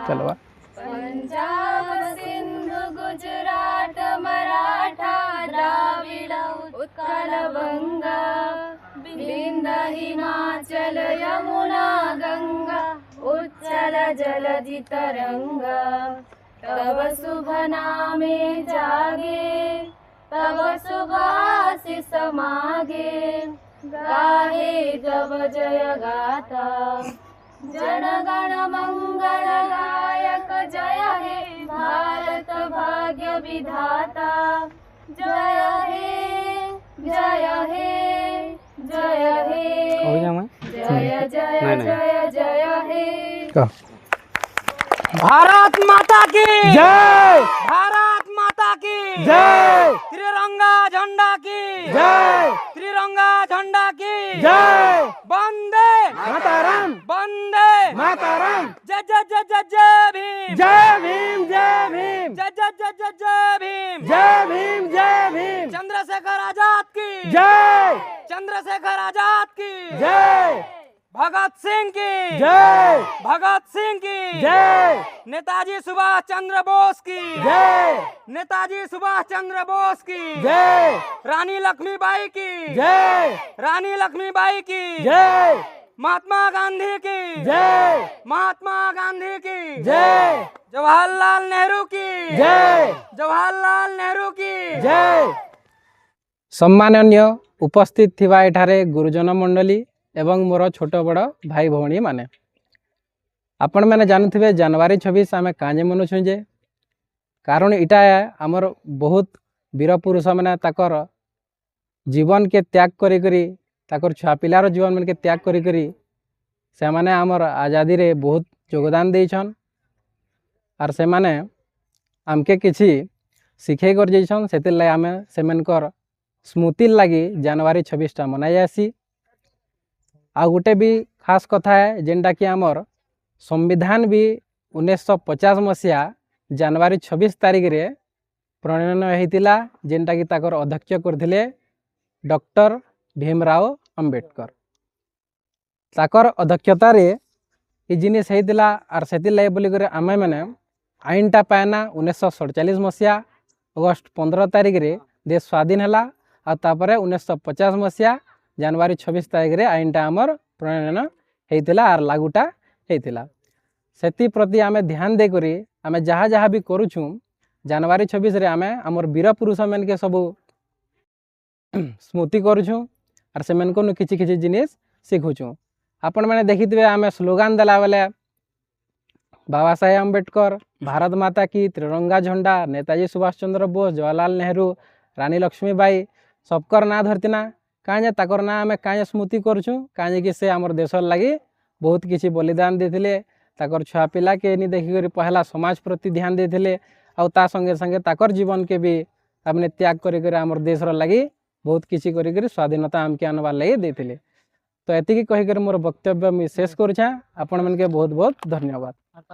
चलो पंजाब सिंधु गुजरात मराठा द्राविड़ उत्कल बंगा विंध्य हिमाचल यमुना गंगा उच्चल जलधि तरंगा तब शुभ नामे जागे तब शुभ आशीष मागे गाहे जब जय गाथा जनगण मंगल गायक जय हे भारत भाग्य विधाता जय हे जय हे जय हे जय जय जय जय हे। भारत माता की जय, भारत माता की जय, त्रिरंगा झंडा की जय, त्रिरंगा झंडा की जय, वंदे मातरम, वंदे मातरम, जय जय जय जय जय भीम जय भीम, जय भीम, जय जय जय जय जय भीम जय भीम, जय भीम, चंद्रशेखर आजाद की जय, चंद्रशेखर आजाद की जय, भगत सिंह की जय, भगत सिंह की जय, नेताजी सुभाष चंद्र बोस की जय, नेताजी सुभाष चंद्र बोस की जय, रानी लक्ष्मीबाई की जय, रानी लक्ष्मीबाई की जय, महात्मा गांधी की जय, महात्मा गांधी की जय, जवाहरलाल नेहरू की जय, जवाहरलाल नेहरू की जय। सम्माननीय उपस्थित थिबा एठारे गुरुजन मंडली एवं मोर छोट बड़ भाई भौणी माने आपण मैंने जानुथिबे जनवरी 26 आम काजे मनुछुं जे कारण इटा आमर बहुत वीर पुरुष मैंने ताकर जीवन के त्याग करी करी ताकर छुआ पिलार जीवन मन के त्याग करी करी से माने आमर आजादी रे बहुत योगदान देछन आर से माने आमके किछि शिखै कर जैछन सेतिर लाई आमे सेमनकर स्मृति लगी जनवरी 26 टा मनाई जासी। आ गोटे भी खास कथा है जेनटा कि आमर संविधान भी 1950 मसीहा जनवरी 26 तारीख रे प्रणयन होता जेनटा कि ताकर अध्यक्ष करथिले डॉक्टर भीमराव अंबेडकर ताकर अध्यक्षता रे ये जिनिस होता आर सेति लाई बोली करे आमे माने आईनटा पायना 1947 मसीहा अगस्त 15 तारीख रे देश स्वाधीन है आ तापरे 1950 मसीहा जनवरी 26 तारीख रे आईनटा आमर प्रणयन होता आर लागूटा होता सेति प्रति आमे ध्यान दे करी आमे जहाँ जहाँ भी करूछु जनवरी 26 रे आमे आमर वीर पुरुष मन के सब स्मृति करूछु आर से मन को किछि किछि जिनिस सिखुछु। आपण मैंने देखिथिबे आमे स्लोगान देला बेले बाबा साहेब अम्बेडकर भारत माता की त्रिरंगा झंडा नेताजी सुभाष चंद्र बोस जवाहरलाल नेहरू रानी लक्ष्मीबाई सबकर ना धरतीना काजे ताकर ना आमे काजे स्मृति करछु काजे कि से हमर देशर लागि बहुत किछि बलिदान देथिले ताकर छुआ पिला के नि देखि करी पहला समाज प्रति ध्यान देथिले आ ता संगे संगे ताकर जीवन के भी अपने त्याग करी करी हमर देशर लागि बहुत किछि करी करी स्वाधीनता हमके आनबार लागि देथिले। तो एतिकी कहि करी मोर वक्तव्य मी शेष करछा। आपण मन के बहुत बहुत धन्यवाद।